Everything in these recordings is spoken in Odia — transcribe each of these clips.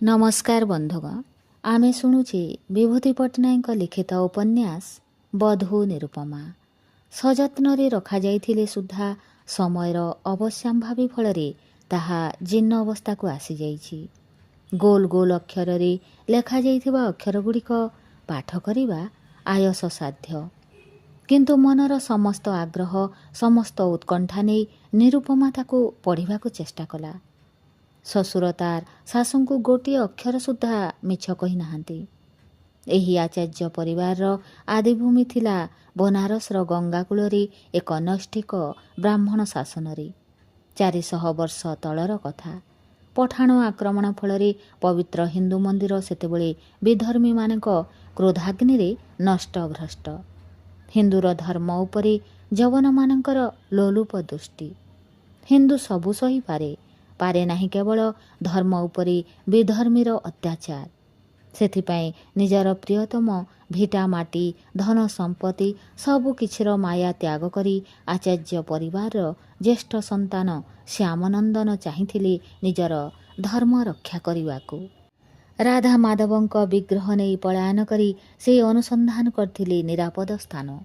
नमस्कार बंधुगण आमे शुणुचे विभूति पट्टनायक लिखित उपन्यास बधू निरुपमा। सजत्न रखा जाइथिले सुद्धा समयर अवश्याम्भावी फलरे ताहा जीर्ण अवस्था को आसी जाइछि। गोल गोल अक्षर रे लेखा जाइथिबा अक्षर गुड़िक पाठ करिबा आयस साध्य, किंतु मनर समस्त आग्रह समस्त उत्कंठा नहीं निरुपमा ताकू पढ़िबाकू चेष्टा कला। शशुर तार शाशु को गोटे अक्षर सुद्धा मिछ कही नाहांती। एही आचार्य परिवार आदिभूमि थिला बनारसर गंगाकूलरे एक नष्टिक ब्राह्मण शासन। 400 वर्ष तलर कथा। पठाण आक्रमण फल पवित्र हिंदू मंदिर सेतेबेले विधर्मी मानक क्रोधाग्नि रे नष्ट भ्रष्ट। हिंदूर धर्म उपरे जवन मानकर लोलुप दृष्टि। हिंदू सबु सही पारे नाही केवल धर्म उपरे विधर्मीर अत्याचार। सेथिपाई निजर प्रियतम भिटा माटी धन संपत्ति सबु किछिर माया त्याग करी आचार्य परिवार ज्येष्ठ संतान श्यामनंदन चाहिथिले निजर धर्म रक्षा करिवाकू। राधा माधवंक विग्रह नहीं पलायन करी से अनुसंधान करथिले निरापद स्थान।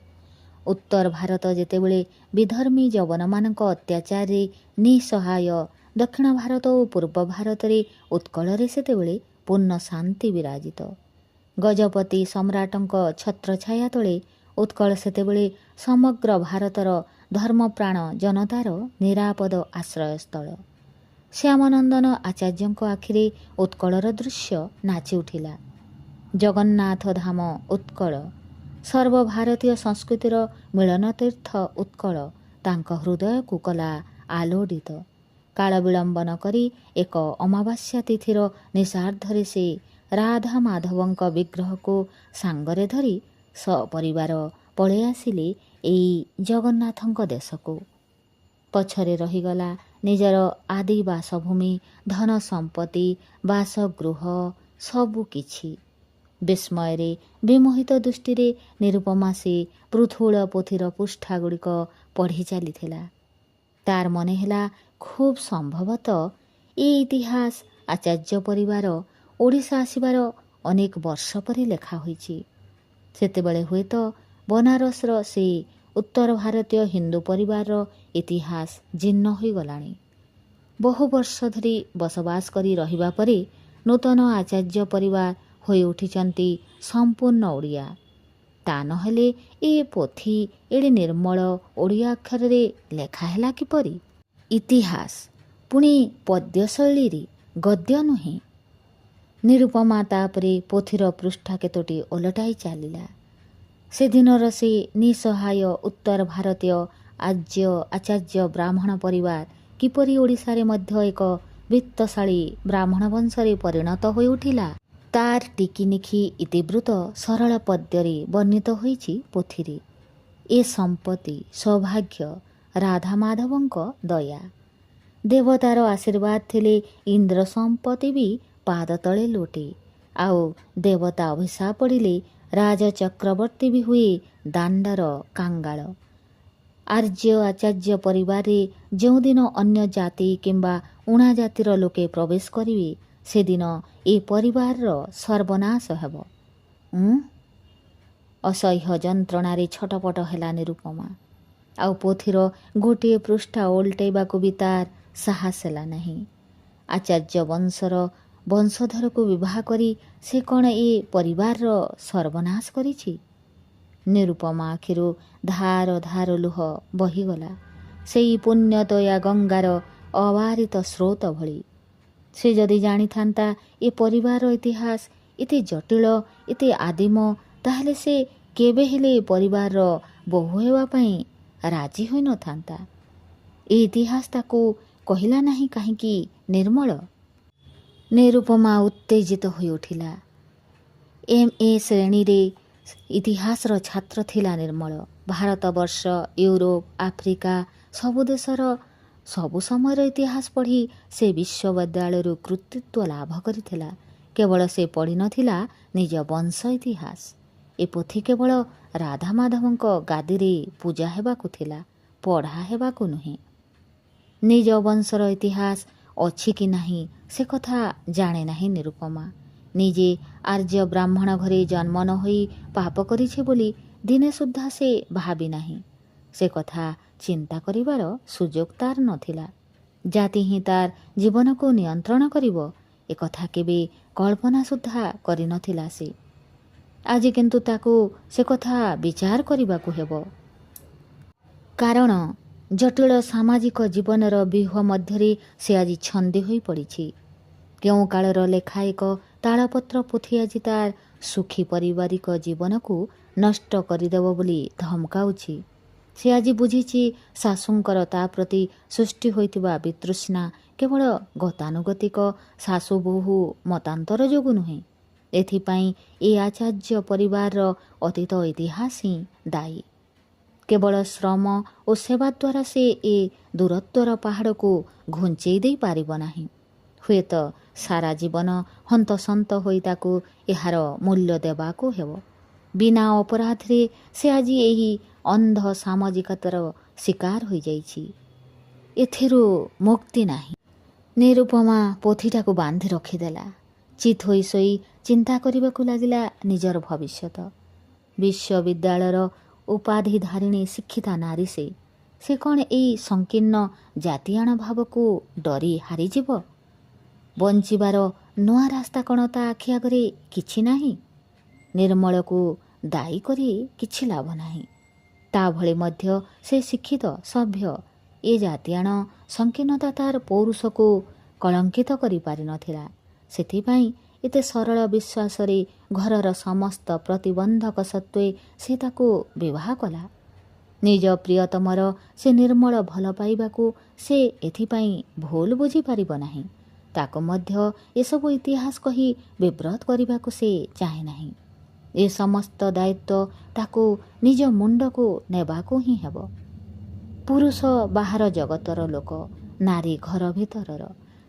उत्तर भारत जेतेबेले विधर्मी जवनमानक अत्याचार रे निसहाय, दक्षिण भारत और पूर्व भारत रे उत्कल सेतेबेले पूर्ण शांति विराजित। गजपति सम्राटंक छत्रछाया तले उत्कल सेतेबेले समग्र भारतर धर्मप्राण जनतार निरापद आश्रयस्थल। श्यामानंदन आचार्यंक आखिरे उत्कलर दृश्य नाची उठिला। जगन्नाथ धाम उत्कल, सर्वभारतीय संस्कृतिर मिलन तीर्थ उत्कल तांक हृदय को कला आलोडित। काल विलंब न करी एक अमावास्या तिथिर निशार्धरे से राधा माधवंक विग्रह को सांगरे धरी सपरिवार पळे आसिले एई जगन्नाथंक देशको। पछरे रहीगला निजर आदि बासभूमि, धन संपत्ति, बासगृह सबु किछि। विस्मୟରେ विमोहित दृष्टि निरुपमा से पृथुल पोथीर पृष्ठा गुड़िक पढ़ी चलीथिला। तार मने हेला खूब संभवतः ये इतिहास आचार्य परिवार ओडिशा आसिबार अनेक वर्ष परे लेखा होइछि। सेतेबेले हुएत बनारसर से उत्तर भारतीय हिंदू परिवार इतिहास जीर्ण होई गलाणी। बहु वर्ष धरी बसवास करी रहिबा परे नूतन आचार्य परिवार होई उठिचंती संपूर्ण ओडिया। ता नहेले ए पोथी एडे निर्मल ओडिया अक्षर रे लेखा हेला किपरि? इतिहास पुणी पद्य शैली रे, गद्य नुहे। निरुपमा तापरे पोथीर पृष्ठा केतोटी ओलटाई चलिला। से दिनर से निसहाय उत्तर भारतीय आचार्य ब्राह्मण परिवार किपरि ओडिशारे मध्य एक वित्तशाली ब्राह्मण वंशरे परिणत होई उठिला तार टिकिनिखि इतिवृत्त सरल पद्यरे वर्णित होइछि पोथीरे। ए संपत्ति सौभाग्य राधा माधवंक दया। देवतार आशीर्वाद थिले इंद्र संपत्ति भी पाद तले लोटे। आउ देवता अभिशाप पड़िले राज चक्रवर्ती भी हुए दांडर कांगाल। आर्य आचार्य परिवार जो दिन अन्य जाति किंबा उणा जातिर लोके प्रवेश करिवे से दिन ए परिवार सर्वनाश हेब। असह्य जंत्रणार छटपट हेला निरुपमा। आउ पोथीर गोटे पृष्ठा ओल्टेबाकू भी तार साहस हेला नहीं। आचार्य वंशर वंशधर को विवाह करी से कौन ए परिवार सर्वनाश करिछि? निरुपमा आखिरु धार धार लुह बहीगला सेई पुण्यतया गंगार अवारित स्रोत भली। से जदि जानी थांता ए परिवार इतिहास इते जटिल इते आदिम, ताहले से केबे हेले परिवार बहु हेवा पई राजी होई न थांता। ए इतिहास ताकू कहिला नहीं काहींकि निर्मल? निरुपमा उत्तेजित होई उठिला। MA श्रेणी रे इतिहासर छात्र थिला निर्मल। भारत वर्ष, यूरोप, आफ्रिका सबु देशर सबु समयर इतिहास पढ़ी से विश्वविद्यालय कृतित्व लाभ करिथिला। केवल से पढ़ी नथिला निज वंश इतिहास। ए पोथी केवल राधा माधवंक गादी रे पूजा हेबाकू थिला, पढ़ा हेबाकू नुहे। निज वंशर इतिहास अछि कि नाही ସେ କଥା ଜାଣେ ନାହିଁ ନିରୁପମା। ନିଜେ ଆର୍ଯ୍ୟ ବ୍ରାହ୍ମଣ ଘରେ ଜନ୍ମ ନ ହୋଇ ପାପ କରିଛି ବୋଲି ଦିନେ ସୁଦ୍ଧା ସେ ଭାବି ନାହିଁ। ସେ କଥା ଚିନ୍ତା କରିବାର ସୁଯୋଗ ତାର ନଥିଲା। ଜାତି ହିଁ ତାର ଜୀବନକୁ ନିୟନ୍ତ୍ରଣ କରିବ ଏକଥା କେବେ କଳ୍ପନା ସୁଦ୍ଧା କରିନଥିଲା ସେ। ଆଜି କିନ୍ତୁ ତାକୁ ସେ କଥା ବିଚାର କରିବାକୁ ହେବ। କାରଣ ଜଟିଳ ସାମାଜିକ ଜୀବନର ବ୍ୟୁହ ମଧ୍ୟରେ ସେ ଆଜି ଛନ୍ଦି ହୋଇ ପଡ଼ିଛି। କେଉଁ କାଳର ଲେଖା ଏକ ତାଳପତ୍ର ପୋଥି ଆଜି ତାର ସୁଖୀ ପାରିବାରିକ ଜୀବନକୁ ନଷ୍ଟ କରିଦେବ ବୋଲି ଧମକାଉଛି। ସେ ଆଜି ବୁଝିଛି ଶାଶୁଙ୍କର ତା ପ୍ରତି ସୃଷ୍ଟି ହୋଇଥିବା ବିତୃଷ୍ଣା କେବଳ ଗତାନୁଗତିକ ଶାଶୁ ବୋହୂ ମତାନ୍ତର ଯୋଗୁଁ ନୁହେଁ। ଏଥିପାଇଁ ଏ ଆଚାର୍ଯ୍ୟ ପରିବାରର ଅତୀତ ଇତିହାସ ହିଁ ଦାୟୀ। କେବଳ ଶ୍ରମ ଓ ସେବା ଦ୍ୱାରା ସେ ଏ ଦୂରତ୍ୱର ପାହାଡ଼କୁ ଘୁଞ୍ଚେଇ ଦେଇ ପାରିବ ନାହିଁ। ହୁଏତ ସାରା ଜୀବନ ହନ୍ତସନ୍ତ ହୋଇ ତାକୁ ଏହାର ମୂଲ୍ୟ ଦେବାକୁ ହେବ। ବିନା ଅପରାଧରେ ସେ ଆଜି ଏହି ଅନ୍ଧ ସାମାଜିକତାର ଶିକାର ହୋଇଯାଇଛି। ଏଥିରୁ ମୁକ୍ତି ନାହିଁ। ନିରୁପମା ପୋଥିଟାକୁ ବାନ୍ଧି ରଖିଦେଲା। ଚିତ୍ ହୋଇ ଶୋଇ ଚିନ୍ତା କରିବାକୁ ଲାଗିଲା ନିଜର ଭବିଷ୍ୟତ। ବିଶ୍ୱବିଦ୍ୟାଳୟର ଉପାଧିଧାରିଣୀ ଶିକ୍ଷିତା ନାରୀ ସେ କ'ଣ ଏଇ ସଂକୀର୍ଣ୍ଣ ଜାତିଆଣ ଭାବକୁ ଡରି ହାରିଯିବ? ବଞ୍ଚିବାର ନୂଆ ରାସ୍ତା କ'ଣ ତା ଆଖି ଆଗରେ କିଛି ନାହିଁ? ନିର୍ମଳକୁ ଦାୟୀ କରି କିଛି ଲାଭ ନାହିଁ। ତା ଭଳି ମଧ୍ୟ ସେ ଶିକ୍ଷିତ ସଭ୍ୟ। ଏ ଜାତିଆଣ ସଂକୀର୍ଣ୍ଣତା ତାର ପୌରୁଷକୁ କଳଙ୍କିତ କରିପାରିନଥିଲା। ସେଥିପାଇଁ ଏତେ ସରଳ ବିଶ୍ୱାସରେ ଘରର ସମସ୍ତ ପ୍ରତିବନ୍ଧକ ସତ୍ତ୍ୱେ ସେ ତାକୁ ବିବାହ କଲା। ନିଜ ପ୍ରିୟତମର ସେ ନିର୍ମଳ ଭଲ ପାଇବାକୁ ସେ ଏଥିପାଇଁ ଭୁଲ ବୁଝିପାରିବ ନାହିଁ। ତାକୁ ମଧ୍ୟ ଏସବୁ ଇତିହାସ କହି ବିବ୍ରତ କରିବାକୁ ସେ ଚାହେଁ ନାହିଁ। ଏ ସମସ୍ତ ଦାୟିତ୍ୱ ତାକୁ ନିଜ ମୁଣ୍ଡକୁ ନେବାକୁ ହିଁ ହେବ। ପୁରୁଷ ବାହାର ଜଗତର ଲୋକ, ନାରୀ ଘର ଭିତରର।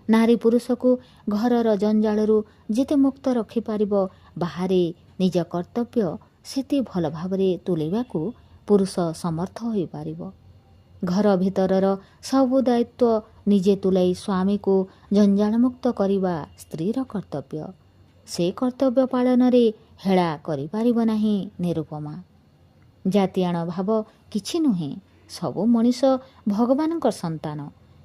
ନାରୀ ପୁରୁଷକୁ ଘରର ଜଞ୍ଜାଳରୁ ଯେତେ ମୁକ୍ତ ରଖିପାରିବ, ବାହାରେ ନିଜ କର୍ତ୍ତବ୍ୟ ସେତେ ଭଲ ଭାବରେ ତୁଲେଇବାକୁ ପୁରୁଷ ସମର୍ଥ ହୋଇପାରିବ। ଘର ଭିତରର ସବୁ ଦାୟିତ୍ୱ ନିଜେ ତୁଲାଇ ସ୍ୱାମୀକୁ ଜଞ୍ଜାଳମୁକ୍ତ କରିବା ସ୍ତ୍ରୀର କର୍ତ୍ତବ୍ୟ। ସେ କର୍ତ୍ତବ୍ୟ ପାଳନରେ ହେଳା କରିପାରିବ ନାହିଁ ନିରୁପମା। ଜାତିଆଣ ଭାବ କିଛି ନୁହେଁ। ସବୁ ମଣିଷ ଭଗବାନଙ୍କ ସନ୍ତାନ।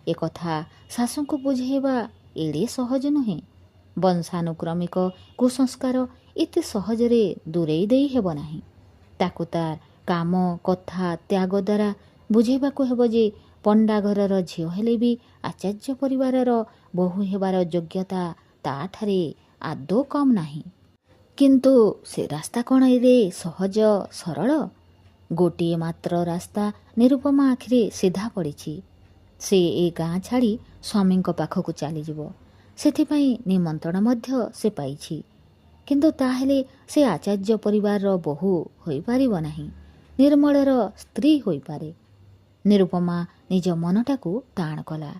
ଏକଥା ଶାଶୁଙ୍କୁ ବୁଝେଇବା ଏଡ଼େ ସହଜ ନୁହେଁ। ବଂଶାନୁକ୍ରମିକ କୁସଂସ୍କାର ଏତେ ସହଜରେ ଦୂରେଇ ଦେଇ ହେବ ନାହିଁ। ତାକୁ ତାର କାମ କଥା ତ୍ୟାଗ ଦ୍ୱାରା ବୁଝେଇବାକୁ ହେବ ଯେ ପଣ୍ଡା ଘରର ଝିଅ ହେଲେ ବି ଆଚାର୍ଯ୍ୟ ପରିବାରର ବୋହୂ ହେବାର ଯୋଗ୍ୟତା ତାଠାରେ ଆଦୌ କମ୍ ନାହିଁ। କିନ୍ତୁ ସେ ରାସ୍ତା କ'ଣ ଏଡ଼େ ସହଜ ସରଳ? ଗୋଟିଏ ମାତ୍ର ରାସ୍ତା ନିରୁପମା ଆଖିରେ ସିଧା ପଡ଼ିଛି। ସେ ଏ ଗାଁ ଛାଡ଼ି ସ୍ୱାମୀଙ୍କ ପାଖକୁ ଚାଲିଯିବ। ସେଥିପାଇଁ ନିମନ୍ତ୍ରଣ ମଧ୍ୟ ସେ ପାଇଛି। କିନ୍ତୁ ତାହେଲେ ସେ ଆଚାର୍ଯ୍ୟ ପରିବାରର ବୋହୂ ହୋଇପାରିବ ନାହିଁ। ନିର୍ମଳର ସ୍ତ୍ରୀ ହୋଇପାରେ। ନିରୁପମା ନିଜ ମନଟାକୁ ଟାଣ କଲା।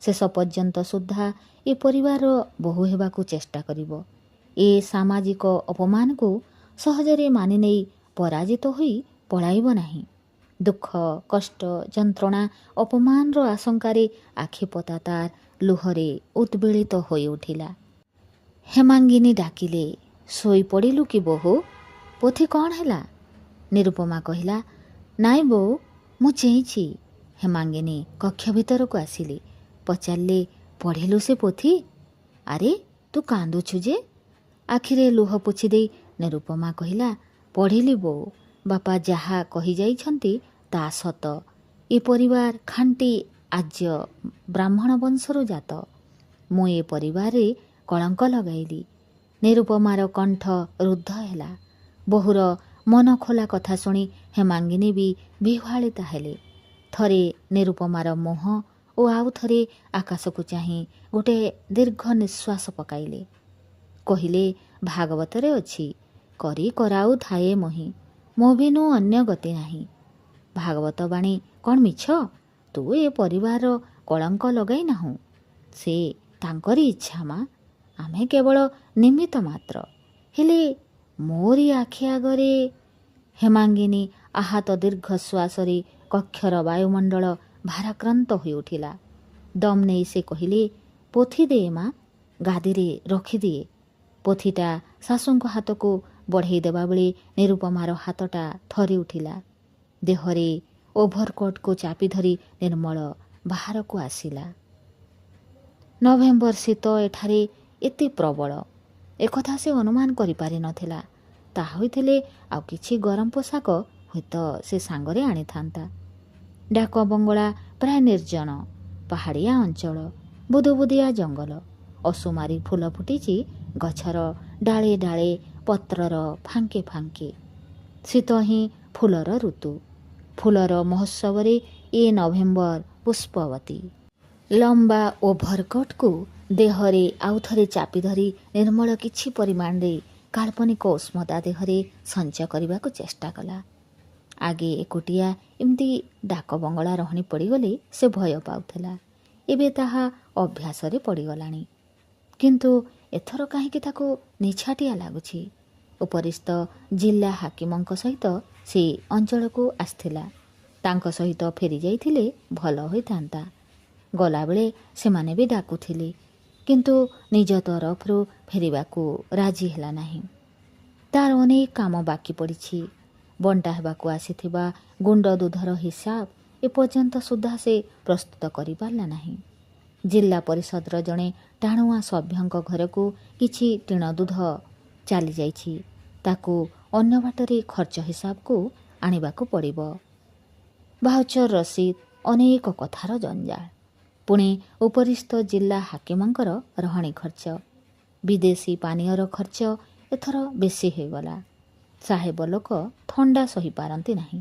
ଶେଷ ପର୍ଯ୍ୟନ୍ତ ସୁଦ୍ଧା ଏ ପରିବାରର ବୋହୂ ହେବାକୁ ଚେଷ୍ଟା କରିବ। ଏ ସାମାଜିକ ଅପମାନକୁ ସହଜରେ ମାନିନେଇ ପରାଜିତ ହୋଇ ପଳାଇବ ନାହିଁ। ଦୁଃଖ କଷ୍ଟ ଯନ୍ତ୍ରଣା ଅପମାନର ଆଶଙ୍କାରେ ଆଖିପତା ତାର ଲୁହରେ ଉଦ୍ବେଳିତ ହୋଇ ଉଠିଲା। ହେମାଙ୍ଗିନୀ ଡାକିଲେ, ଶୋଇପଡ଼ିଲୁ କି ବୋହୂ? ପୋଥି କ'ଣ ହେଲା? ନିରୁପମା କହିଲା, ନାଇଁ ବୋଉ, ମୁଁ ଚେଇଁଛି। ହେମାଙ୍ଗିନୀ କକ୍ଷ ଭିତରକୁ ଆସିଲେ। ପଚାରିଲେ, ପଢ଼ିଲୁ ସେ ପୋଥି? ଆରେ ତୁ କାନ୍ଦୁଛୁ ଯେ? ଆଖିରେ ଲୁହ ପୋଛିଦେଇ ନିରୁପମା କହିଲା, ପଢ଼ିଲି ବୋଉ। ବାପା ଯାହା କହିଯାଇଛନ୍ତି ତା ସତ। ଏ ପରିବାର ଖାଣ୍ଟି ଆର୍ଯ୍ୟ ବ୍ରାହ୍ମଣ ବଂଶରୁ ଜାତ। ମୁଁ ଏ ପରିବାରରେ କଳଙ୍କ ଲଗାଇଲି। ନିରୁପମାର କଣ୍ଠ ରୁଦ୍ଧ ହେଲା। ବୋହୂର ମନ ଖୋଲା କଥା ଶୁଣି ହେମାଙ୍ଗିନୀ ବି ବିହ୍ୱାଳିତା ହେଲେ। ଥରେ ନିରୁପମାର ମୁହଁ ଓ ଆଉ ଥରେ ଆକାଶକୁ ଚାହିଁ ଗୋଟିଏ ଦୀର୍ଘ ନିଶ୍ୱାସ ପକାଇଲେ। କହିଲେ, ଭାଗବତରେ ଅଛି, କରି କରାଉ ଥାଏ ମୋହି, ମୋ ବିନୁ ଅନ୍ୟ ଗତି ନାହିଁ। ଭାଗବତ ବାଣୀ କ'ଣ ମିଛ? ତୁ ଏ ପରିବାରର କଳଙ୍କ ଲଗାଇ ନାହୁଁ। ସେ ତାଙ୍କରି ଇଚ୍ଛା ମା। ଆମେ କେବଳ ନିମିତ୍ତ ମାତ୍ର। ହେଲେ ମୋରି ଆଖି ଆଗରେ। ହେମାଙ୍ଗିନୀ ଆହତ ଦୀର୍ଘଶ୍ୱାସରେ କକ୍ଷର ବାୟୁମଣ୍ଡଳ ଭାରାକ୍ରାନ୍ତ ହୋଇ ଉଠିଲା। ଦମ୍ ନେଇ ସେ କହିଲେ, ପୋଥି ଦେ ମା, ଗାଦିରେ ରଖିଦିଏ। ପୋଥିଟା ଶାଶୁଙ୍କ ହାତକୁ ବଢ଼େଇ ଦେବା ବେଳେ ନିରୁପମାର ହାତଟା ଥରି ଉଠିଲା। ଦେହରେ ଓଭରକୋଟ୍କୁ ଚାପି ଧରି ନିର୍ମଳ ବାହାରକୁ ଆସିଲା। ନଭେମ୍ବର ଶୀତ ଏଠାରେ ଏତେ ପ୍ରବଳ, ଏକଥା ସେ ଅନୁମାନ କରିପାରିନଥିଲା। ତାହା ହୋଇଥିଲେ ଆଉ କିଛି ଗରମ ପୋଷାକ ହୁଏତ ସେ ସାଙ୍ଗରେ ଆଣିଥାନ୍ତା। ଡାକ ବଙ୍ଗଳା ପ୍ରାୟ ନିର୍ଜନ, ପାହାଡ଼ିଆ ଅଞ୍ଚଳ, ବୁଦୁବୁଦିଆ ଜଙ୍ଗଲ, ଅସୁମାରୀ ଫୁଲ ଫୁଟିଛି ଗଛର ଡାଳେ ଡାଳେ, ପତ୍ରର ଫାଙ୍କେ ଫାଙ୍କେ। ଶୀତ ହିଁ ଫୁଲର ଋତୁ। ଫୁଲର ମହୋତ୍ସବରେ ଏ ନଭେମ୍ବର ପୁଷ୍ପବତୀ। ଲମ୍ବା ଓଭରକୋଟ୍କୁ ଦେହରେ ଆଉଥରେ ଚାପି ଧରି ନିର୍ମଳ କିଛି ପରିମାଣରେ କାଳ୍ପନିକ ଉଷ୍ମତା ଦେହରେ ସଞ୍ଚୟ କରିବାକୁ ଚେଷ୍ଟା କଲା। ଆଗେ ଏକୁଟିଆ ଏମିତି ଡାକ ବଙ୍ଗଳା ରହଣି ପଡ଼ିଗଲେ ସେ ଭୟ ପାଉଥିଲା। ଏବେ ତାହା ଅଭ୍ୟାସରେ ପଡ଼ିଗଲାଣି। କିନ୍ତୁ ଏଥର କାହିଁକି ତାକୁ ନିଛାଟିଆ ଲାଗୁଛି। ଉପରିସ୍ଥ ଜିଲ୍ଲା ହାକିମଙ୍କ ସହିତ ସେ ଅଞ୍ଚଳକୁ ଆସିଥିଲା। ତାଙ୍କ ସହିତ ଫେରିଯାଇଥିଲେ ଭଲ ହୋଇଥାନ୍ତା। ଗଲାବେଳେ ସେମାନେ ବି ଡାକୁଥିଲେ, କିନ୍ତୁ ନିଜ ତରଫରୁ ଫେରିବାକୁ ରାଜି ହେଲା ନାହିଁ। ତାର ଅନେକ କାମ ବାକି ପଡ଼ିଛି। ବଣ୍ଟା ହେବାକୁ ଆସିଥିବା ଗୁଣ୍ଡ ଦୁଧର ହିସାବ ଏପର୍ଯ୍ୟନ୍ତ ସୁଦ୍ଧା ସେ ପ୍ରସ୍ତୁତ କରିପାରିଲା ନାହିଁ। ଜିଲ୍ଲା ପରିଷଦର ଜଣେ ଟାଣୁଆ ସଭ୍ୟଙ୍କ ଘରକୁ କିଛି ଟିଣ ଦୁଧ ଚାଲିଯାଇଛି। ତାକୁ ଅନ୍ୟ ବାଟରେ ଖର୍ଚ୍ଚ ହିସାବକୁ ଆଣିବାକୁ ପଡ଼ିବ। ଭାଉଚର ରସିଦ, ଅନେକ କଥାର ଜଞ୍ଜାଳ। ପୁଣି ଉପରିସ୍ଥ ଜିଲ୍ଲା ହାକିମଙ୍କର ରହଣି ଖର୍ଚ୍ଚ, ବିଦେଶୀ ପାନୀୟର ଖର୍ଚ୍ଚ ଏଥର ବେଶୀ ହୋଇଗଲା। ସାହେବ ଲୋକ ଥଣ୍ଡା ସହିପାରନ୍ତି ନାହିଁ।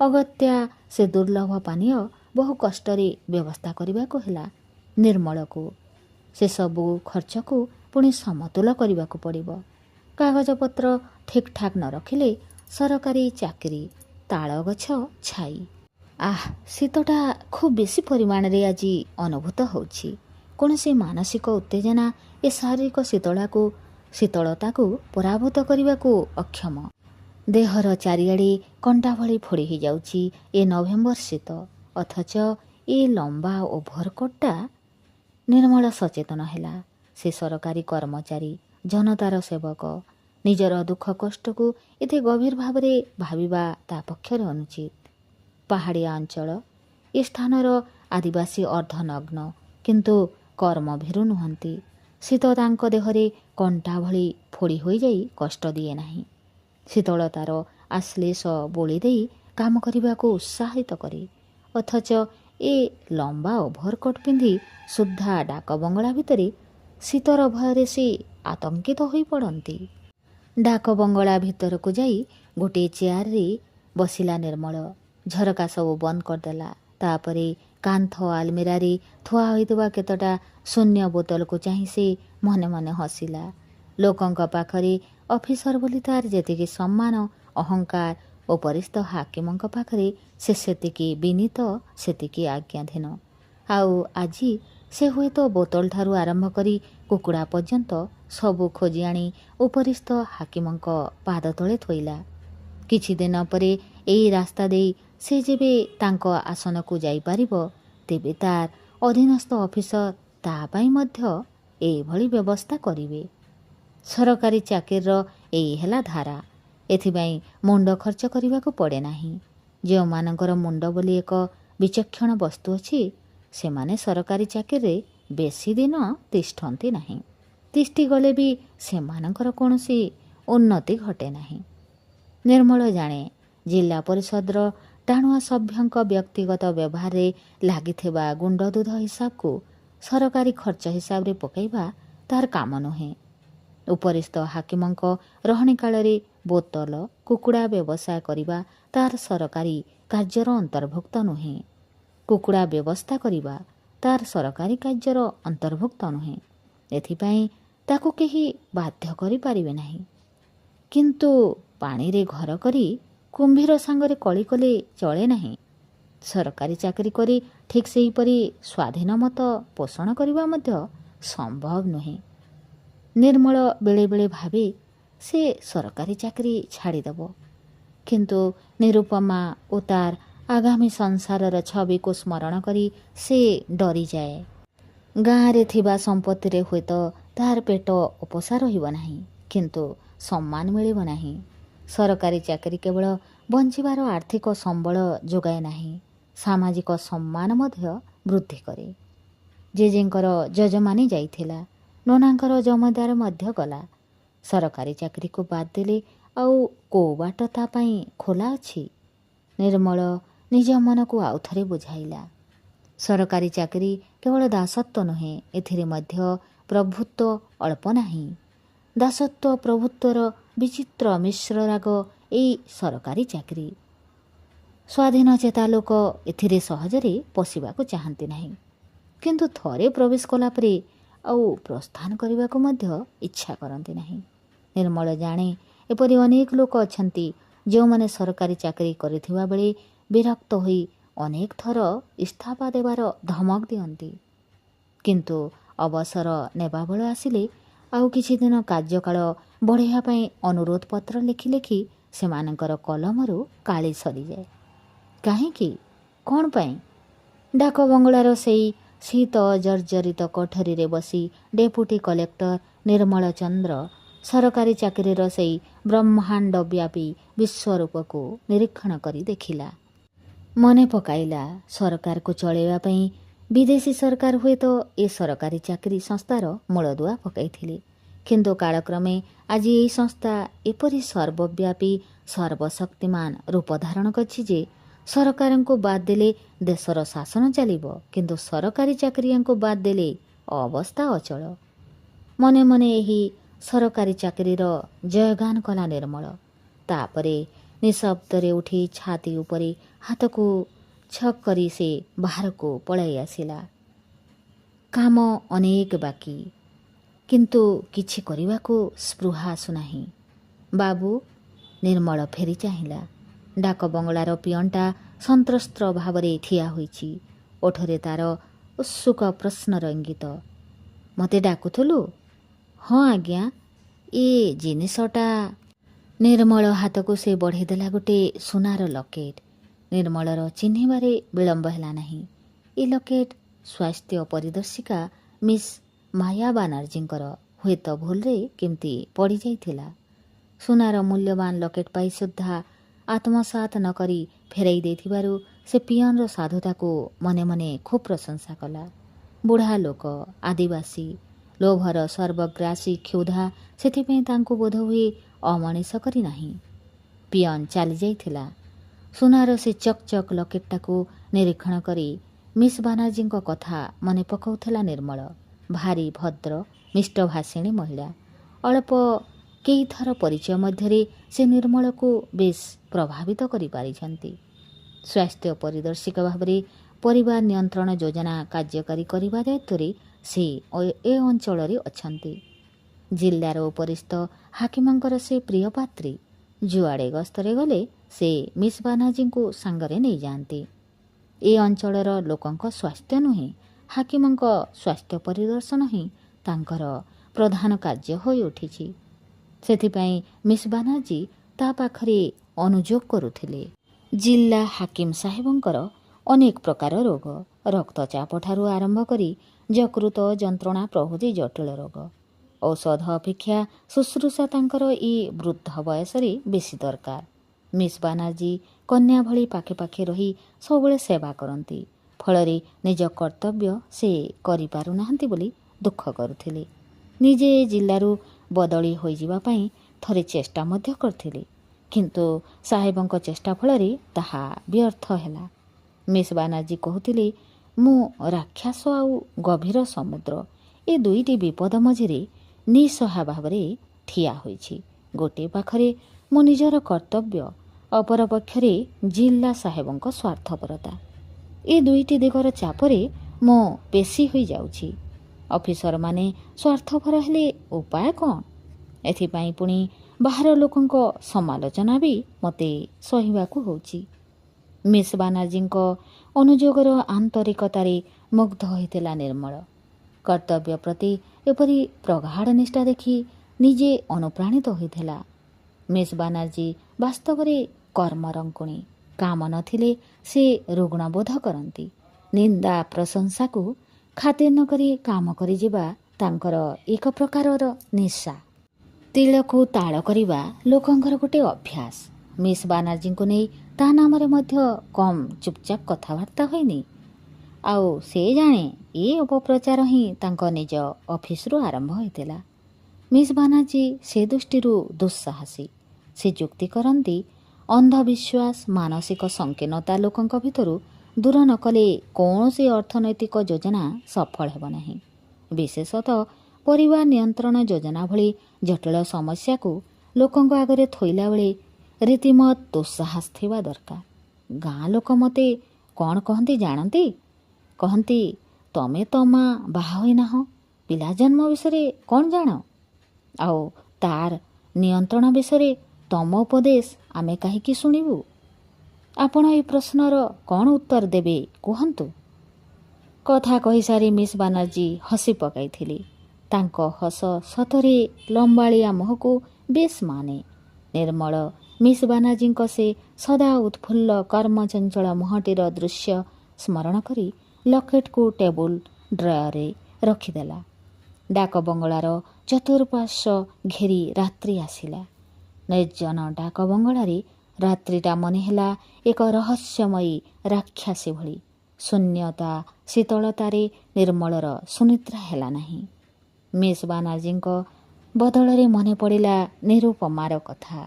ଅଗତ୍ୟା ସେ ଦୁର୍ଲଭ ପାନୀୟ ବହୁ କଷ୍ଟରେ ବ୍ୟବସ୍ଥା କରିବାକୁ ହେଲା ନିର୍ମଳକୁ। ସେସବୁ ଖର୍ଚ୍ଚକୁ ପୁଣି ସମତୁଲ କରିବାକୁ ପଡ଼ିବ। କାଗଜପତ୍ର ଠିକ୍ ଠାକ୍ ନ ରଖିଲେ ସରକାରୀ ଚାକିରି ତାଳଗଛ ଛାଇ। ଶୀତଟା ଖୁବ୍ ବେଶୀ ପରିମାଣରେ ଆଜି ଅନୁଭୂତ ହେଉଛି। କୌଣସି ମାନସିକ ଉତ୍ତେଜନା ଏ ଶାରୀରିକ ଶୀତଳତାକୁ ପରାଭୂତ କରିବାକୁ ଅକ୍ଷମ। ଦେହର ଚାରିଆଡ଼େ କଣ୍ଟା ଭଳି ଫୋଡ଼ି ହୋଇଯାଉଛି ଏ ନଭେମ୍ବର ଶୀତ। ଅଥଚ ଏ ଲମ୍ବା ଓଭରକୋଟ୍ଟା। ନିର୍ମଳ ସଚେତନ ହେଲା। ସେ ସରକାରୀ କର୍ମଚାରୀ, ଜନତାର ସେବକ। ନିଜର ଦୁଃଖ କଷ୍ଟକୁ ଏତେ ଗଭୀର ଭାବରେ ଭାବିବା ତା ପକ୍ଷରେ ଅନୁଚିତ। ପାହାଡ଼ିଆ ଅଞ୍ଚଳ, ଏ ସ୍ଥାନର ଆଦିବାସୀ ଅର୍ଦ୍ଧନଗ୍ନ, କିନ୍ତୁ କର୍ମଭୀରୁ ନୁହନ୍ତି। ଶୀତ ତାଙ୍କ ଦେହରେ କଣ୍ଟା ଭଳି ଫୋଡ଼ି ହୋଇଯାଇ କଷ୍ଟ ଦିଏ ନାହିଁ। ଶୀତଳତାର ଆଶ୍ଲେଷ ବୋଳି ଦେଇ କାମ କରିବାକୁ ଉତ୍ସାହିତ କରେ। ଅଥଚ ଏ ଲମ୍ବା ଓଭରକୋଟ୍ ପିନ୍ଧି ସୁଦ୍ଧା ଡାକ ବଙ୍ଗଳା ଭିତରେ ଶୀତର ଭୟରେ ସେ ଆତଙ୍କିତ ହୋଇପଡ଼ନ୍ତି। ଡାକ ବଙ୍ଗଳା ଭିତରକୁ ଯାଇ ଗୋଟିଏ ଚେୟାରରେ ବସିଲା ନିର୍ମଳ। ଝରକା ସବୁ ବନ୍ଦ କରିଦେଲା। ତାପରେ କାନ୍ଥ ଆଲମିରାରେ ଥୁଆ ହୋଇଥିବା କେତେଟା ଶୂନ୍ୟ ବୋତଲକୁ ଚାହିଁ ସେ ମନେ ମନେ ହସିଲା। ଲୋକଙ୍କ ପାଖରେ ଅଫିସର ବୋଲି ତାର ଯେତିକି ସମ୍ମାନ, ଅହଙ୍କାର, ଉପରିସ୍ଥ ହାକିମଙ୍କ ପାଖରେ ସେ ସେତିକି ବିନୀତ, ସେତିକି ଆଜ୍ଞାଧୀନ। ଆଉ ଆଜି ସେ ହୁଏତ ବୋତଲଠାରୁ ଆରମ୍ଭ କରି କୁକୁଡ଼ା ପର୍ଯ୍ୟନ୍ତ ସବୁ ଖୋଜି ଆଣି ଉପରିସ୍ଥ ହାକିମଙ୍କ ପାଦ ତଳେ ଥୋଇଲା। କିଛି ଦିନ ପରେ ଏଇ ରାସ୍ତା ଦେଇ ସେ ଯେବେ ତାଙ୍କ ଆସନକୁ ଯାଇପାରିବ, ତେବେ ତାର ଅଧୀନସ୍ଥ ଅଫିସର ତା ପାଇଁ ମଧ୍ୟ ଏଇଭଳି ବ୍ୟବସ୍ଥା କରିବେ। ସରକାରୀ ଚାକିରିର ଏଇ ହେଲା ଧାରା। ଏଥିପାଇଁ ମୁଣ୍ଡ ଖର୍ଚ୍ଚ କରିବାକୁ ପଡ଼େ ନାହିଁ। ଯେଉଁମାନଙ୍କର ମୁଣ୍ଡ ବୋଲି ଏକ ବିଚକ୍ଷଣ ବସ୍ତୁ ଅଛି, ସେମାନେ ସରକାରୀ ଚାକିରିରେ ବେଶୀ ଦିନ ତିଷ୍ଠନ୍ତି ନାହିଁ। ତିଷ୍ଠିଗଲେ ବି ସେମାନଙ୍କର କୌଣସି ଉନ୍ନତି ଘଟେ ନାହିଁ। ନିର୍ମଳ ଜାଣେ, ଜିଲ୍ଲା ପରିଷଦର ଟାଣୁଆ ସଭ୍ୟଙ୍କ ବ୍ୟକ୍ତିଗତ ବ୍ୟବହାରରେ ଲାଗିଥିବା ଗୁଣ୍ଡ ଦୁଧ ହିସାବକୁ ସରକାରୀ ଖର୍ଚ୍ଚ ହିସାବରେ ପକାଇବା ତାର କାମ ନୁହେଁ। ଉପରିସ୍ଥ ହାକିମଙ୍କ ରହଣି କାଳରେ ବୋତଲ, କୁକୁଡ଼ା ବ୍ୟବସାୟ କରିବା ତାର ସରକାରୀ କାର୍ଯ୍ୟର ଅନ୍ତର୍ଭୁକ୍ତ ନୁହେଁ। କୁକୁଡ଼ା ବ୍ୟବସ୍ଥା କରିବା ତାର ସରକାରୀ କାର୍ଯ୍ୟର ଅନ୍ତର୍ଭୁକ୍ତ ନୁହେଁ। ଏଥିପାଇଁ ତାକୁ କେହି ବାଧ୍ୟ କରିପାରିବେ ନାହିଁ। କିନ୍ତୁ ପାଣିରେ ଘର କରି କୁମ୍ଭୀର ସାଙ୍ଗରେ କଳି କଲେ ଚଳେ ନାହିଁ। ସରକାରୀ ଚାକିରି କରି ଠିକ୍ ସେହିପରି ସ୍ୱାଧୀନ ମତ ପୋଷଣ କରିବା ମଧ୍ୟ ସମ୍ଭବ ନୁହେଁ। ନିର୍ମଳ ବେଳେବେଳେ ଭାବେ ସେ ସରକାରୀ ଚାକିରି ଛାଡ଼ିଦେବ। କିନ୍ତୁ ନିରୁପମା ଓ ତାର ଆଗାମୀ ସଂସାରର ଛବିକୁ ସ୍ମରଣ କରି ସେ ଡରିଯାଏ। ଗାଁରେ ଥିବା ସମ୍ପତ୍ତିରେ ହୁଏତ ତାହାର ପେଟ ଉପୋଷା ରହିବ ନାହିଁ, କିନ୍ତୁ ସମ୍ମାନ ମିଳିବ ନାହିଁ। ସରକାରୀ ଚାକିରି କେବଳ ବଞ୍ଚିବାର ଆର୍ଥିକ ସମ୍ବଳ ଯୋଗାଏ ନାହିଁ, ସାମାଜିକ ସମ୍ମାନ ମଧ୍ୟ ବୃଦ୍ଧି କରେ। ଜେଜେଙ୍କର ଯଜମାନୀ ଯାଇଥିଲା, ନନାଙ୍କର ଜମିଦାର ମଧ୍ୟ ଗଲା। ସରକାରୀ ଚାକିରିକୁ ବାଦ ଦେଲେ ଆଉ କେଉଁ ବାଟ ତା ପାଇଁ ଖୋଲା ଅଛି? ନିର୍ମଳ ନିଜ ମନକୁ ଆଉଥରେ ବୁଝାଇଲା। ସରକାରୀ ଚାକିରି କେବଳ ଦାସତ୍ୱ ନୁହେଁ, ଏଥିରେ ମଧ୍ୟ ପ୍ରଭୁତ୍ୱ ଅଳ୍ପ ନାହିଁ। ଦାସତ୍ୱ ପ୍ରଭୁତ୍ୱର ବିଚିତ୍ର ମିଶ୍ର ରାଗ ଏଇ ସରକାରୀ ଚାକିରି। ସ୍ୱାଧୀନଚେତା ଲୋକ ଏଥିରେ ସହଜରେ ପଶିବାକୁ ଚାହାନ୍ତି ନାହିଁ, କିନ୍ତୁ ଥରେ ପ୍ରବେଶ କଲା ପରେ ଆଉ ପ୍ରସ୍ଥାନ କରିବାକୁ ମଧ୍ୟ ଇଚ୍ଛା କରନ୍ତି ନାହିଁ। ନିର୍ମଳ ଜାଣେ ଏପରି ଅନେକ ଲୋକ ଅଛନ୍ତି ଯେଉଁମାନେ ସରକାରୀ ଚାକିରି କରିଥିବା ବେଳେ ବିରକ୍ତ ହୋଇ ଅନେକ ଥର ଇସ୍ତଫା ଦେବାର ଧମକ ଦିଅନ୍ତି, କିନ୍ତୁ ଅବସର ନେବା ବେଳ ଆସିଲେ ଆଉ କିଛି ଦିନ କାର୍ଯ୍ୟକାଳ ବଢ଼ାଇବା ପାଇଁ ଅନୁରୋଧ ପତ୍ର ଲେଖି ଲେଖି ସେମାନଙ୍କର କଲମରୁ କାଳି ସରିଯାଏ। କାହିଁକି? କ'ଣ ପାଇଁ? ଡାକ ବଙ୍ଗଳାର ସେଇ ଶୀତ ଜର୍ଜରିତ କୋଠରୀରେ ବସି ଡେପୁଟି କଲେକ୍ଟର ନିର୍ମଳ ଚନ୍ଦ୍ର ସରକାରୀ ଚାକିରିର ସେଇ ବ୍ରହ୍ମାଣ୍ଡ ବ୍ୟାପୀ ବିଶ୍ୱରୂପକୁ ନିରୀକ୍ଷଣ କରି ଦେଖିଲା। ମନେ ପକାଇଲା, ସରକାରକୁ ଚଳାଇବା ପାଇଁ ବିଦେଶୀ ସରକାର ହୁଏତ ଏ ସରକାରୀ ଚାକିରି ସଂସ୍ଥାର ମୂଳଦୁଆ ପକାଇଥିଲେ, କିନ୍ତୁ କାଳକ୍ରମେ ଆଜି ଏହି ସଂସ୍ଥା ଏପରି ସର୍ବବ୍ୟାପୀ ସର୍ବଶକ୍ତିମାନ ରୂପ ଧାରଣ କରିଛି ଯେ ସରକାରଙ୍କୁ ବାଦ ଦେଲେ ଦେଶର ଶାସନ ଚାଲିବ, କିନ୍ତୁ ସରକାରୀ ଚାକିରିଆଙ୍କୁ ବାଦ ଦେଲେ ଅବସ୍ଥା ଅଚଳ। ମନେ ମନେ ଏହି ସରକାରୀ ଚାକିରିର ଜୟଗାନ କଲା ନିର୍ମଳ। ତାପରେ ନିଶବ୍ଦରେ ଉଠି ଛାତି ଉପରେ ହାତକୁ ଛକ୍ କରି ସେ ବାହାରକୁ ପଳାଇ ଆସିଲା। କାମ ଅନେକ ବାକି, କିନ୍ତୁ କିଛି କରିବାକୁ ସ୍ପୃହା ଆସୁନାହିଁ। ବାବୁ, ନିର୍ମଳ ଫେରି ଚାହିଁଲା। ଡାକ ବଙ୍ଗଳାର ପିଅନଟା ସନ୍ତ୍ରସ୍ତ ଭାବରେ ଠିଆ ହୋଇଛି, ଓଠରେ ତାର ଉତ୍ସୁକ ପ୍ରଶ୍ନର ଇଙ୍ଗିତ। ମୋତେ ଡାକୁଥିଲୁ? ହଁ ଆଜ୍ଞା। ଏ ଜିନିଷଟା। ନିର୍ମଳ ହାତକୁ ସେ ବଢ଼େଇଦେଲା ଗୋଟିଏ ସୁନାର ଲକେଟ୍। ନିର୍ମଳର ଚିହ୍ନିବାରେ ବିଳମ୍ବ ହେଲା ନାହିଁ। ଏ ଲକେଟ୍ ସ୍ୱାସ୍ଥ୍ୟ ପରିଦର୍ଶିକା ମିସ୍ ମାୟା ବାନାର୍ଜୀଙ୍କର। ହୁଏତ ଭୁଲରେ କେମିତି ପଡ଼ିଯାଇଥିଲା। ସୁନାର ମୂଲ୍ୟବାନ ଲକେଟ୍ ପାଇ ସୁଦ୍ଧା ଆତ୍ମସାତ ନ କରି ଫେରାଇ ଦେଇଥିବାରୁ ସେ ପିଅନର ସାଧୁତାକୁ ମନେ ମନେ ଖୁବ୍ ପ୍ରଶଂସା କଲା। ବୁଢ଼ା ଲୋକ, ଆଦିବାସୀ, ଲୋଭର ସର୍ବଗ୍ରାସୀ କ୍ଷୁଧା ସେଥିପାଇଁ ତାଙ୍କୁ ବୋଧହୁଏ ଅମଣିଷ କରି ନାହିଁ। ପିଅନ ଚାଲିଯାଇଥିଲା। ସୁନାର ସେ ଚକ୍ ଚକ୍ ଲକେଟ୍ଟାକୁ ନିରୀକ୍ଷଣ କରି ମିସ୍ ବାନାର୍ଜୀଙ୍କ କଥା ମନେ ପକାଉଥିଲା ନିର୍ମଳ। ଭାରି ଭଦ୍ର ମିଷ୍ଟଭାଷିଣୀ ମହିଳା। ଅଳ୍ପ କେଇଥର ପରିଚୟ ମଧ୍ୟରେ ସେ ନିର୍ମଳକୁ ବେଶ୍ ପ୍ରଭାବିତ କରିପାରିଛନ୍ତି। ସ୍ୱାସ୍ଥ୍ୟ ପରିଦର୍ଶିକା ଭାବରେ ପରିବାର ନିୟନ୍ତ୍ରଣ ଯୋଜନା କାର୍ଯ୍ୟକାରୀ କରିବା ଦାୟିତ୍ୱରେ ସେ ଏ ଅଞ୍ଚଳରେ ଅଛନ୍ତି। ଜିଲ୍ଲାର ଉପରିସ୍ଥ ହାକିମଙ୍କର ସେ ପ୍ରିୟ ପାତ୍ରୀ। ଯୁଆଡ଼େ ଗସ୍ତରେ ଗଲେ ସେ ମିସ୍ ବାନାର୍ଜୀଙ୍କୁ ସାଙ୍ଗରେ ନେଇଯାଆନ୍ତି। ଏ ଅଞ୍ଚଳର ଲୋକଙ୍କ ସ୍ୱାସ୍ଥ୍ୟ ନୁହେଁ, ହାକିମଙ୍କ ସ୍ୱାସ୍ଥ୍ୟ ପରିଦର୍ଶନ ହିଁ ତାଙ୍କର ପ୍ରଧାନ କାର୍ଯ୍ୟ ହୋଇ ଉଠିଛି। ସେଥିପାଇଁ ମିସ୍ ବାନାର୍ଜୀ ତା ପାଖରେ ଅନୁଯୋଗ କରୁଥିଲେ। ଜିଲ୍ଲା ହାକିମ ସାହେବଙ୍କର ଅନେକ ପ୍ରକାର ରୋଗ, ରକ୍ତଚାପଠାରୁ ଆରମ୍ଭ କରି ଯକୃତ ଯନ୍ତ୍ରଣା ପ୍ରଭୃତି ଜଟିଳ ରୋଗ। ଔଷଧ ଅପେକ୍ଷା ଶୁଶ୍ରୂଷା ତାଙ୍କର ଏ ବୃଦ୍ଧ ବୟସରେ ବେଶୀ ଦରକାର। ମିସ୍ ବାନାର୍ଜୀ କନ୍ୟା ଭଳି ପାଖେ ପାଖେ ରହି ସବୁବେଳେ ସେବା କରନ୍ତି। ଫଳରେ ନିଜ କର୍ତ୍ତବ୍ୟ ସେ କରିପାରୁନାହାନ୍ତି ବୋଲି ଦୁଃଖ କରୁଥିଲେ। ନିଜେ ଜିଲ୍ଲାରୁ ବଦଳି ହୋଇଯିବା ପାଇଁ ଥରେ ଚେଷ୍ଟା ମଧ୍ୟ କରିଥିଲେ, କିନ୍ତୁ ସାହେବଙ୍କ ଚେଷ୍ଟା ଫଳରେ ତାହା ବ୍ୟର୍ଥ ହେଲା। ମିସ୍ ବାନାର୍ଜୀ କହୁଥିଲେ, ମୁଁ ରାକ୍ଷସ ଆଉ ଗଭୀର ସମୁଦ୍ର, ଏ ଦୁଇଟି ବିପଦ ମଝିରେ ନିଃସହାୟ ଭାବରେ ଠିଆ ହୋଇଛି। ଗୋଟିଏ ପାଖରେ ମୋ ନିଜର କର୍ତ୍ତବ୍ୟ, ଅପରପକ୍ଷରେ ଜିଲ୍ଲା ସାହେବଙ୍କ ସ୍ୱାର୍ଥପରତା। ଏ ଦୁଇଟି ଦିଗର ଚାପରେ ମୁଁ ପେଶୀ ହୋଇଯାଉଛି। ଅଫିସରମାନେ ସ୍ୱାର୍ଥପର ହେଲେ ଉପାୟ କ'ଣ? ଏଥିପାଇଁ ପୁଣି ବାହାର ଲୋକଙ୍କ ସମାଲୋଚନା ବି ମୋତେ ସହିବାକୁ ହେଉଛି। ମିସ୍ ବାନାର୍ଜୀଙ୍କ ଅନୁଯୋଗର ଆନ୍ତରିକତାରେ ମୁଗ୍ଧ ହୋଇଥିଲା ନିର୍ମଳ। କର୍ତ୍ତବ୍ୟ ପ୍ରତି ଏପରି ପ୍ରଗାଢ଼ ନିଷ୍ଠା ଦେଖି ନିଜେ ଅନୁପ୍ରାଣିତ ହୋଇଥିଲା। ମିସ୍ ବାନାର୍ଜୀ ବାସ୍ତବରେ କର୍ମରଙ୍କୁଣୀ। କାମ ନଥିଲେ ସେ ରୁଗ୍ଣ ବୋଧ କରନ୍ତି। ନିନ୍ଦା ପ୍ରଶଂସାକୁ ଖାତିର ନ କରି କାମ କରିଯିବା ତାଙ୍କର ଏକ ପ୍ରକାରର ନିଶା। ତିଳକୁ ତାଳ କରିବା ଲୋକଙ୍କର ଗୋଟେ ଅଭ୍ୟାସ। ମିସ୍ ବାନାର୍ଜୀଙ୍କୁ ନେଇ ତା ନାମରେ ମଧ୍ୟ କମ୍ ଚୁପଚାପ କଥାବାର୍ତ୍ତା ହୋଇନି। ଆଉ ସେ ଜାଣେ ଏ ଅପପ୍ରଚାର ହିଁ ତାଙ୍କ ନିଜ ଅଫିସରୁ ଆରମ୍ଭ ହୋଇଥିଲା। ମିସ୍ ବାନାର୍ଜୀ ସେ ଦୃଷ୍ଟିରୁ ଦୁଃସାହସୀ। ସେ ଯୁକ୍ତି କରନ୍ତି ଅନ୍ଧବିଶ୍ୱାସ ମାନସିକ ସଂକୀର୍ଣ୍ଣତା ଲୋକଙ୍କ ଭିତରୁ ଦୂର ନ କଲେ କୌଣସି ଅର୍ଥନୈତିକ ଯୋଜନା ସଫଳ ହେବ ନାହିଁ। ବିଶେଷତଃ ପରିବାର ନିୟନ୍ତ୍ରଣ ଯୋଜନା ଭଳି ଜଟିଳ ସମସ୍ୟାକୁ ଲୋକଙ୍କ ଆଗରେ ଥୋଇଲା ବେଳେ ରୀତିମତ ଦୁଃସାହସ ଥିବା ଦରକାର। ଗାଁ ଲୋକ ମୋତେ କ'ଣ କହନ୍ତି ଜାଣନ୍ତି? କହନ୍ତି, ତମେ ତ ମା ବାହା ହୋଇନାହଁ, ପିଲା ଜନ୍ମ ବିଷୟରେ କ'ଣ ଜାଣ? ଆଉ ତାର ନିୟନ୍ତ୍ରଣ ବିଷୟରେ ତମ ଉପଦେଶ ଆମେ କାହିଁକି ଶୁଣିବୁ? ଆପଣ ଏ ପ୍ରଶ୍ନର କ'ଣ ଉତ୍ତର ଦେବେ କୁହନ୍ତୁ? କଥା କହିସାରି ମିସ୍ ବାନାର୍ଜୀ ହସି ପକାଇଥିଲେ। ତାଙ୍କ ହସ ସତରେ ଲମ୍ବାଳିଆ ମୁହଁକୁ ବେଶ୍ ମାନେ। ନିର୍ମଳ ମିସ୍ ବାନାର୍ଜୀଙ୍କ ସେ ସଦା ଉତ୍ଫୁଲ୍ଲ କର୍ମଚଞ୍ଚଳ ମୁହଁଟିର ଦୃଶ୍ୟ ସ୍ମରଣ କରି ଲକେଟ୍କୁ ଟେବୁଲ ଡ୍ରୟରେ ରଖିଦେଲା। ଡାକ ବଙ୍ଗଳାର ଚତୁଃପାର୍ଶ୍ୱ ଘେରି ରାତ୍ରି ଆସିଲା। ନିର୍ଜନ ଡାକ ବଙ୍ଗଳାରେ ରାତ୍ରିଟା ମନେ ହେଲା ଏକ ରହସ୍ୟମୟୀ ରାକ୍ଷସୀ ଭଳି। ଶୂନ୍ୟତା ଶୀତଳତାରେ ନିର୍ମଳର ସୁନିଦ୍ରା ହେଲା ନାହିଁ। ମିସ୍ ବାନାର୍ଜୀଙ୍କ ବଦଳରେ ମନେ ପଡ଼ିଲା ନିରୁପମାର କଥା।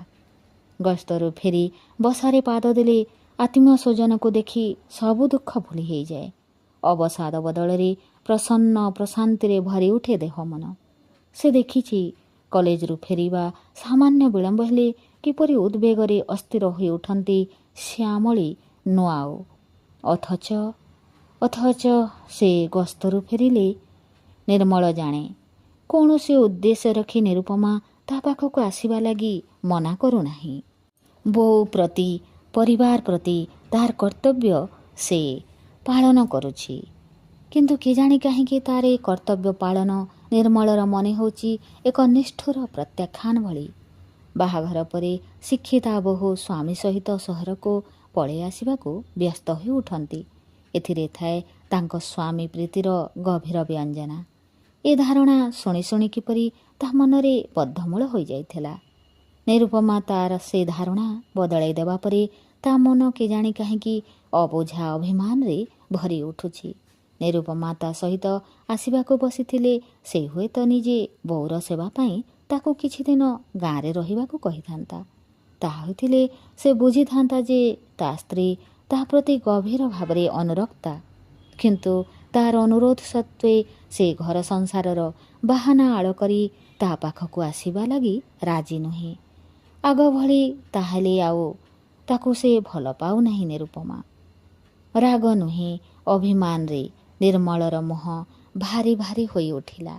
ଗସ୍ତରୁ ଫେରି ବସାରେ ପାଦ ଦେଲେ ଆତ୍ମୀୟ ସ୍ୱଜନକୁ ଦେଖି ସବୁ ଦୁଃଖ ଭୁଲି ହୋଇଯାଏ। ଅବସାଦ ବଦଳରେ ପ୍ରସନ୍ନ ପ୍ରଶାନ୍ତିରେ ଭରି ଉଠେ ଦେହ ମନ। ସେ ଦେଖିଛି କଲେଜରୁ ଫେରିବା ସାମାନ୍ୟ ବିଳମ୍ବ ହେଲେ କିପରି ଉଦ୍ବେଗରେ ଅସ୍ଥିର ହୋଇ ଉଠନ୍ତି ଶ୍ୟାମଳୀ ନୂଆଓ। ଅଥଚ ସେ ଗସ୍ତରୁ ଫେରିଲେ ନିର୍ମଳ ଜାଣେ କୌଣସି ଉଦ୍ଦେଶ୍ୟ ରଖି ନିରୁପମା ତା ପାଖକୁ ଆସିବା ଲାଗି ମନା କରୁନାହିଁ। ବୋଉ ପ୍ରତି ପରିବାର ପ୍ରତି ତାହାର କର୍ତ୍ତବ୍ୟ ସେ ପାଳନ କରୁଛି। କିନ୍ତୁ କେଜାଣି କାହିଁକି ତାର ଏ କର୍ତ୍ତବ୍ୟ ପାଳନ ନିର୍ମଳର ମନେ ହେଉଛି ଏକ ନିଷ୍ଠୁର ପ୍ରତ୍ୟାଖ୍ୟାନ ଭଳି। ବାହାଘର ପରେ ଶିକ୍ଷିତା ବୋହୂ ସ୍ୱାମୀ ସହିତ ସହରକୁ ପଳାଇ ଆସିବାକୁ ବ୍ୟସ୍ତ ହୋଇ ଉଠନ୍ତି। ଏଥିରେ ଥାଏ ତାଙ୍କ ସ୍ୱାମୀ ପ୍ରୀତିର ଗଭୀର ବ୍ୟଞ୍ଜନା। ଏ ଧାରଣା ଶୁଣି ଶୁଣି କିପରି ତା ମନରେ ବଦ୍ଧମୂଳ ହୋଇଯାଇଥିଲା। ନିରୁପମା ତାର ସେ ଧାରଣା ବଦଳାଇ ଦେବା ପରେ ତା ମନ କେଜାଣି କାହିଁକି ଅବୁଝା ଅଭିମାନରେ ଭରି ଉଠୁଛି। ନିରୁପମା ତା ସହିତ ଆସିବାକୁ ବସିଥିଲେ ସେ ହୁଏତ ନିଜେ ବୋଉର ସେବା ପାଇଁ ତାକୁ କିଛି ଦିନ ଗାଁରେ ରହିବାକୁ କହିଥାନ୍ତା। ତାହା ହୋଇଥିଲେ ସେ ବୁଝିଥାନ୍ତା ଯେ ତା ସ୍ତ୍ରୀ ତା ପ୍ରତି ଗଭୀର ଭାବରେ ଅନୁରକ୍ତା। କିନ୍ତୁ ତାର ଅନୁରୋଧ ସତ୍ତ୍ୱେ ସେ ଘର ସଂସାରର ବାହାନା ଆଳ କରି ତା ପାଖକୁ ଆସିବା ଲାଗି ରାଜି ନୁହେଁ। ଆଗ ଭଳି ତାହେଲେ ଆଉ ତାକୁ ସେ ଭଲ ପାଉନାହିଁ ନିରୁପମା। ରାଗ ନୁହେଁ ଅଭିମାନରେ ନିର୍ମଳର ମୁହଁ ଭାରି ଭାରି ହୋଇ ଉଠିଲା।